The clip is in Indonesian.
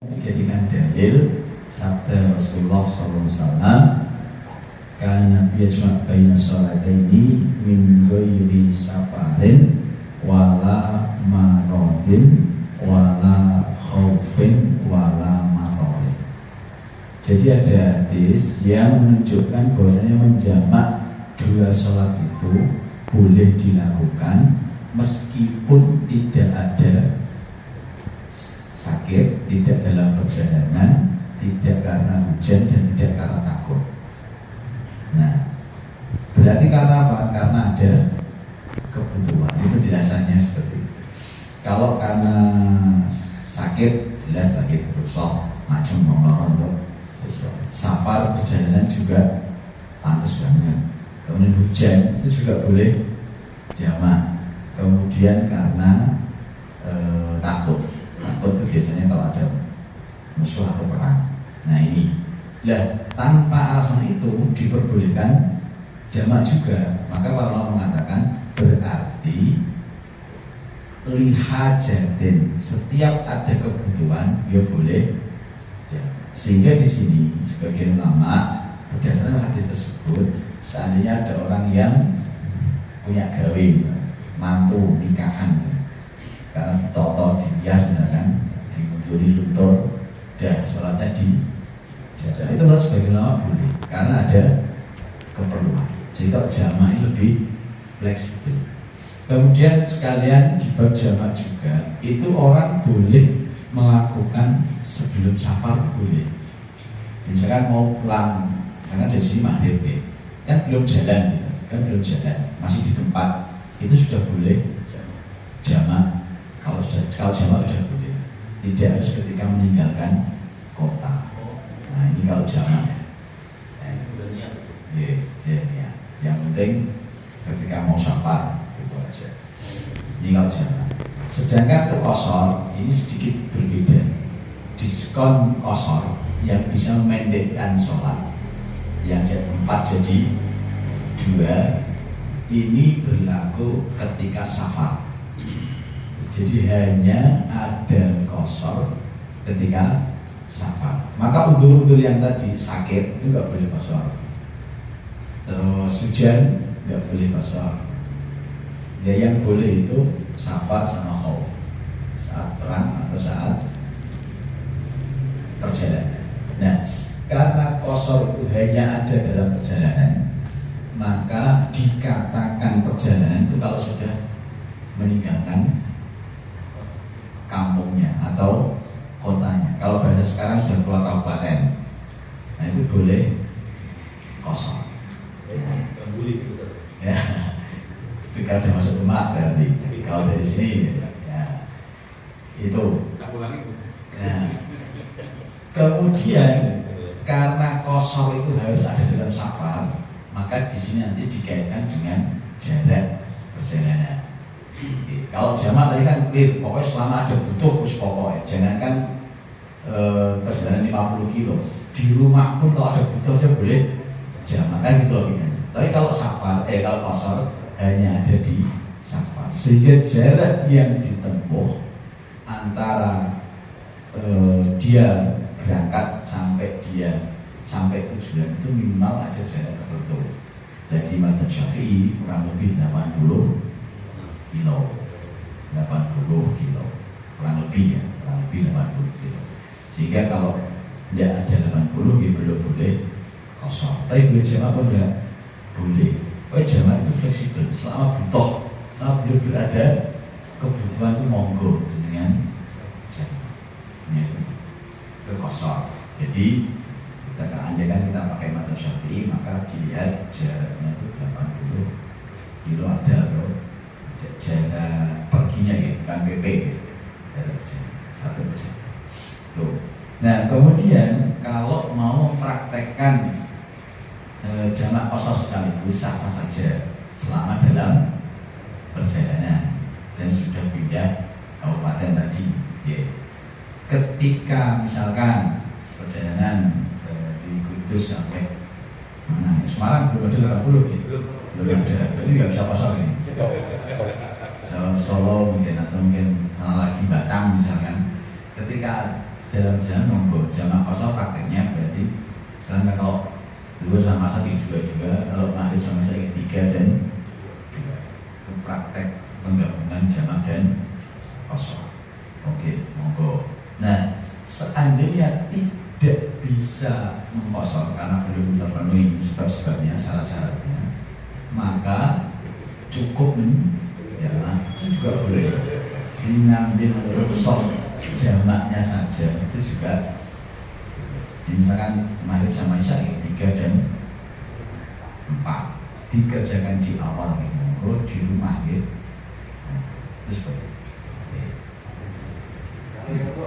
dijadikan dalil sabda Rasulullah SAW, karena Nabi yajma' baina sholataini min ghairi safarin wala maradin wala khaufin wala maradin. Jadi ada hadis yang menunjukkan bahwasanya menjamak dua sholat itu boleh dilakukan meskipun tidak ada sakit, tidak dalam perjalanan, tidak karena hujan dan tidak karena takut. Nah, berarti karena apa? Karena ada kebutuhan. Itu penjelasannya seperti itu. Kalau karena sakit, jelas sakit rusak, macam untuk safar perjalanan juga pantas banget. Kemudian hujan itu juga boleh jamak. Kemudian karena takut itu biasanya kalau ada musuh atau perang. Nah ini, tanpa alasan itu diperbolehkan jamak juga. Maka para ulama mengatakan berarti lihajatin, setiap ada kebutuhan dia boleh ya. Sehingga di sini sebagian ulama berdasarkan hadis tersebut, seandainya ada orang yang punya gawe, mantu nikahan, karena ditoto dihias misalkan, dimunduri luntur, dah sholatnya di jalan, itu menurut sebagian ulama boleh karena ada keperluan. Jadi kalau jamaah lebih fleksibel. Kemudian sekalian di bab jamaah juga, itu orang boleh melakukan sebelum safar, boleh. Misalkan mau pulang, karena dari sini maghrib kan belum jalan, masih di tempat, itu sudah boleh jamaah. Kalau jamaah sudah boleh, tidak harus ketika meninggalkan kota. Nah ini kalau jamaah. Ya. Yang penting ketika mau safar itu aja. Ini kalau jamaah. Sedangkan untuk qashar ini sedikit berbeda. Diskon qashar yang bisa memendekkan sholat yang jadi 4 jadi 2, ini berlaku ketika safar. Jadi hanya ada qashar ketika safar. Maka udzur-udzur yang tadi sakit itu nggak boleh qashar. Terus hujan nggak boleh qashar. Ya yang boleh itu safar sama khauf, saat perang atau saat perjalanan. Nah, karena qashar itu hanya ada dalam perjalanan, maka dikatakan perjalanan itu kalau sudah meninggalkan kampungnya atau kotanya. Kalau bahasa sekarang sudah keluar kabupaten, nah itu boleh qashar. Ya, ketika udah masuk rumah berarti. Kalau dari sini, ya itu. Nah, kemudian karena qashar itu harus ada dalam safar, maka di sini nanti dikaitkan dengan jarak perjalanan. Kalau jamaah tadi kan clear, pokoknya selama ada butuh terus pokoknya. Jangankan perjalanan 50 kilo, di rumah pun kalau ada butuh aja boleh jamaah, kan gitu logikanya. Tapi kalau safar, kalau qashar hanya ada di safar, sehingga jarak yang ditempuh antara dia berangkat sampai dia sampai tujuan itu minimal ada jarak tertentu. Jadi madzhab Syafi'i kurang lebih 80 kilo, kurang lebih 80 kilo. Sehingga kalau tidak ada 80 ya belum boleh qashar. Tapi boleh jamaah pun tidak boleh. Jamaah itu fleksibel, selama butuh, selama belum berada kebutuhan itu monggo dengan jamaah itu qashar. Jadi kita andaikan kita pakai madzhab Syafi'i, maka dilihat jaraknya itu 80 kilo ada atau jarak perginya ya, bukan PP gitu. Nah kemudian kalau mau mempraktekkan jamak qashar sekaligus sah-sah saja selama dalam perjalanan dan sudah pindah kabupaten tadi ya. Ketika misalkan perjalanan di Kudus sampai mana? Semarang belum ada 80 gitu. Belum ada, berarti nggak bisa qashar ini. Solo mungkin atau mungkin lagi Batam misalkan. Ketika dalam jalan monggo. Jamak kosong prakteknya berarti misalnya kalau dua sama satu juga, kalau maghrib sama saya tiga dan dua, itu praktek penggabungan jamak dan kosong. Oke, monggo. Nah, seandainya tidak bisa mengkosong karena belum terpenuhi sebab-sebabnya, syarat-syaratnya, maka cukup jamak itu juga boleh mengambil kosong jamaknya saja, itu juga. Misalkan maghrib sama isya 3 dan 4 dikerjakan di awal minggu di rumah gitu. Terus